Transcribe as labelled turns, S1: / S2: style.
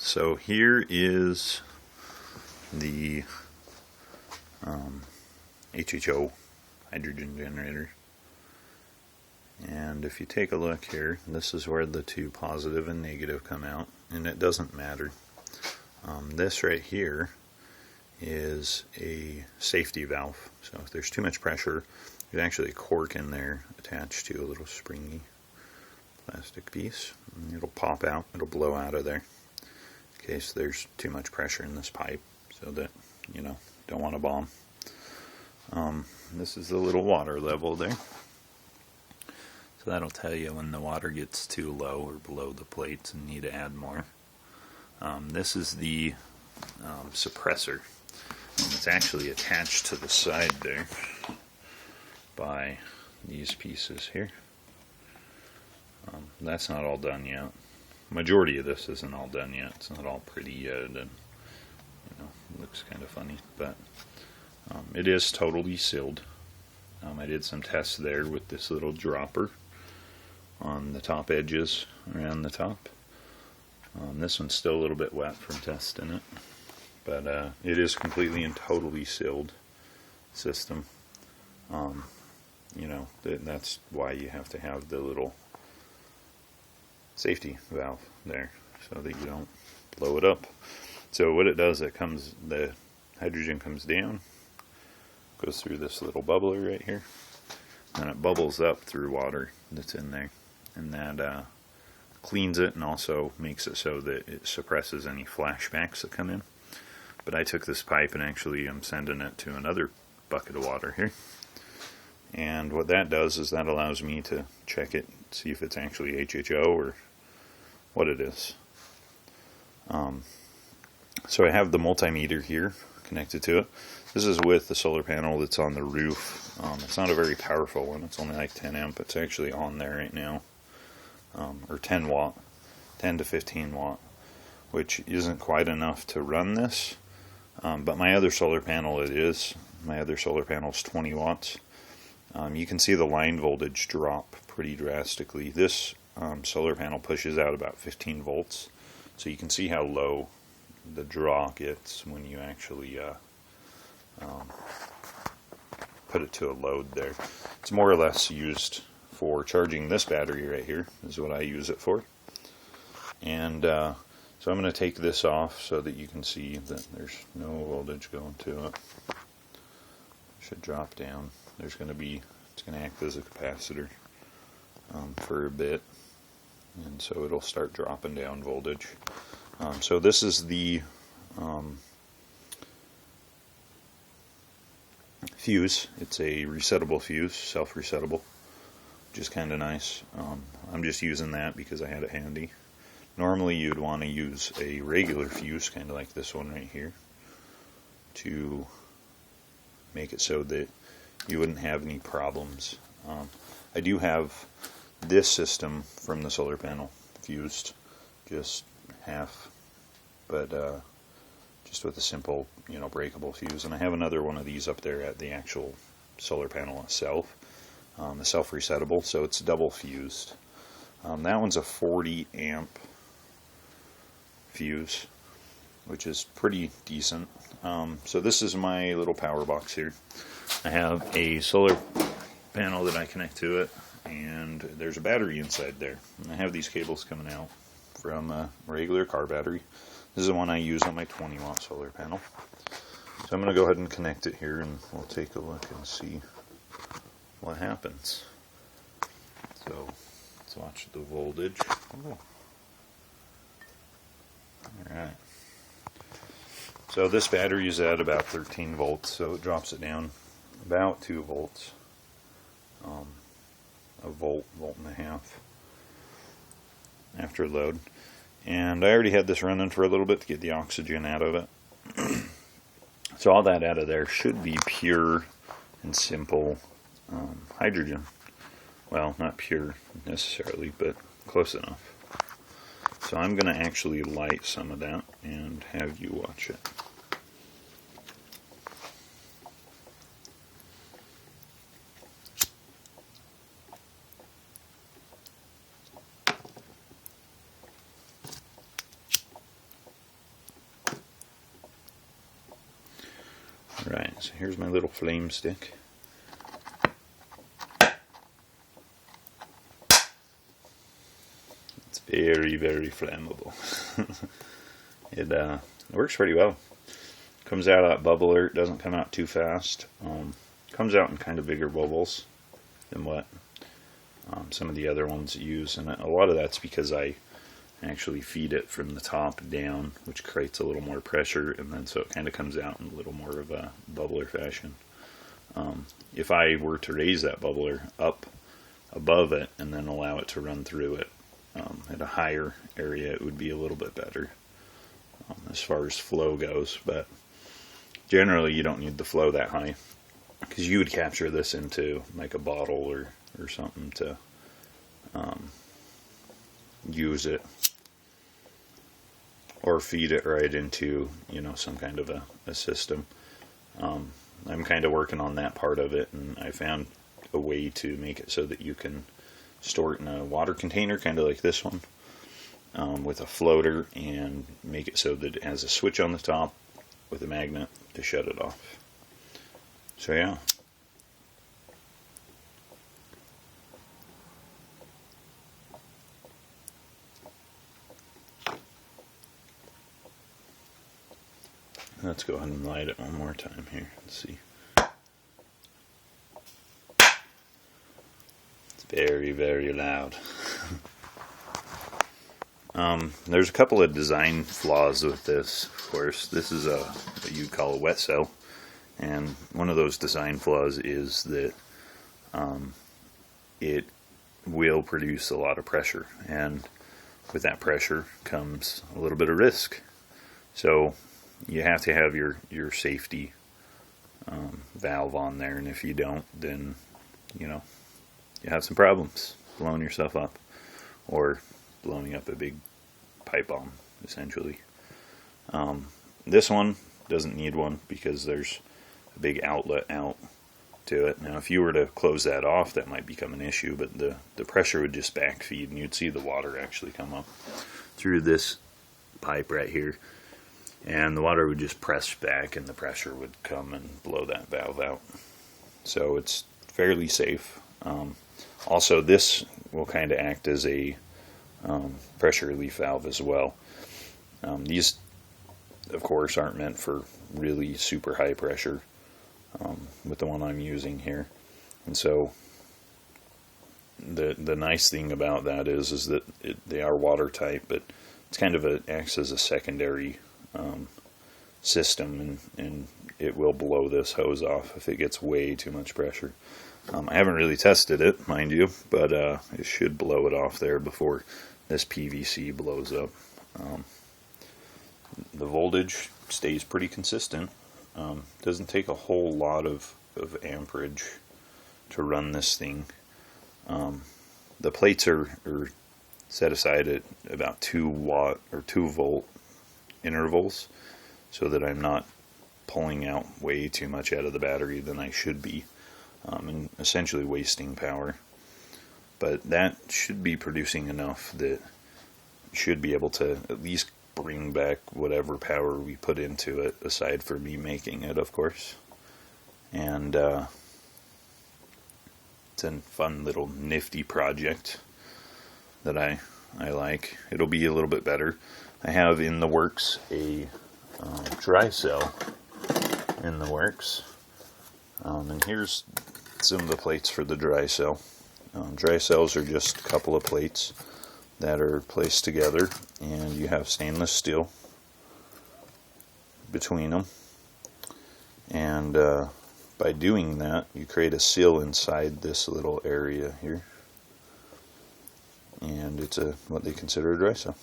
S1: So here is the HHO hydrogen generator. And if you take a look here, this is where the two positive and negative come out, and it doesn't matter. This right here is a safety valve. So if there's too much pressure, there's actually a cork in there attached to a little springy plastic piece. And it'll pop out, it'll blow out of there in case there's too much pressure in this pipe, so that, you know, don't want to bomb. This is the little water level there. So that'll tell you when the water gets too low or below the plates and need to add more. This is the suppressor. And it's actually attached to the side there by these pieces here. That's not all done yet. Majority of this isn't all done yet. It's not all pretty yet, and it looks kind of funny, but it is totally sealed. I did some tests there with this little dropper on the top edges around the top. This one's still a little bit wet from testing it, but it is completely and totally sealed system. That's why you have to have the little safety valve there so that you don't blow it up. So what it does, the hydrogen comes down, goes through this little bubbler right here, and it bubbles up through water that's in there, and that cleans it and also makes it so that it suppresses any flashbacks that come in. But I took this pipe and actually I'm sending it to another bucket of water here, and what that does is that allows me to check it, see if it's actually HHO or what it is. So I have the multimeter here connected to it. This is with the solar panel that's on the roof. It's not a very powerful one, it's only like 10 amp. It's actually on there right now, or 10 watt, 10 to 15 watt, which isn't quite enough to run this, but my other solar panel my other solar panel is 20 watts. You can see the line voltage drop pretty drastically. This solar panel pushes out about 15 volts, so you can see how low the draw gets when you actually put it to a load there. It's more or less used for charging this battery right here, is what I use it for. And so I'm going to take this off so that you can see that there's no voltage going to it. Should drop down. It's going to act as a capacitor for a bit, and so it'll start dropping down voltage. So this is the fuse. It's a resettable fuse, self-resettable, which is kind of nice. I'm just using that because I had it handy. Normally you'd want to use a regular fuse, kind of like this one right here, to make it so that you wouldn't have any problems. I do have this system from the solar panel fused, just half, but just with a simple, breakable fuse. And I have another one of these up there at the actual solar panel itself, a self-resettable, so it's double fused. That one's a 40 amp fuse, which is pretty decent. So this is my little power box here. I have a solar panel that I connect to it, and there's a battery inside there. And I have these cables coming out from a regular car battery. This is the one I use on my 20 watt solar panel. So I'm going to go ahead and connect it here, and we'll take a look and see what happens. So let's watch the voltage. Oh. Alright. So this battery is at about 13 volts, so it drops it down about 2 volts. A volt and a half after load. And I already had this running for a little bit to get the oxygen out of it. So all that out of there should be pure and simple hydrogen. Well, not pure necessarily, but close enough. So I'm going to actually light some of that and have you watch it. Right, so here's my little flame stick. It's very, very flammable. It works pretty well. Comes out at bubbler, it doesn't come out too fast. Comes out in kind of bigger bubbles than what some of the other ones use, and a lot of that's because I actually feed it from the top down, which creates a little more pressure, and then so it kind of comes out in a little more of a bubbler fashion. If I were to raise that bubbler up above it and then allow it to run through it at a higher area, it would be a little bit better as far as flow goes, but generally you don't need the flow that high, because you would capture this into like a bottle or something to use it, or feed it right into, you know, some kind of a system. I'm kind of working on that part of it, and I found a way to make it so that you can store it in a water container, kind of like this one, with a floater, and make it so that it has a switch on the top with a magnet to shut it off. So yeah. Let's go ahead and light it one more time here. Let's see. It's very, very loud. There's a couple of design flaws with this, of course. This is what you'd call a wet cell, and one of those design flaws is that it will produce a lot of pressure, and with that pressure comes a little bit of risk. So you have to have your safety valve on there, and if you don't, then you know you have some problems blowing yourself up, or blowing up a big pipe bomb, essentially. This one doesn't need one because there's a big outlet out to it. Now if you were to close that off, that might become an issue, but the pressure would just backfeed, and you'd see the water actually come up through this pipe right here, and the water would just press back, and the pressure would come and blow that valve out. So it's fairly safe. Also, this will kind of act as a pressure relief valve as well. These, of course, aren't meant for really super high pressure with the one I'm using here. And so the nice thing about that is that they are watertight, but it's kind of acts as a secondary system, and it will blow this hose off if it gets way too much pressure. I haven't really tested it, mind you, but it should blow it off there before this PVC blows up. The voltage stays pretty consistent. Doesn't take a whole lot of amperage to run this thing. The plates are set aside at about 2 watt or 2 volt intervals, so that I'm not pulling out way too much out of the battery than I should be, and essentially wasting power. But that should be producing enough that should be able to at least bring back whatever power we put into it, aside from me making it, of course. And it's a fun little nifty project that I like. It'll be a little bit better. I have in the works a dry cell in the works, and here's some of the plates for the dry cell. Dry cells are just a couple of plates that are placed together, and you have stainless steel between them, and by doing that you create a seal inside this little area here, and it's what they consider a dry cell.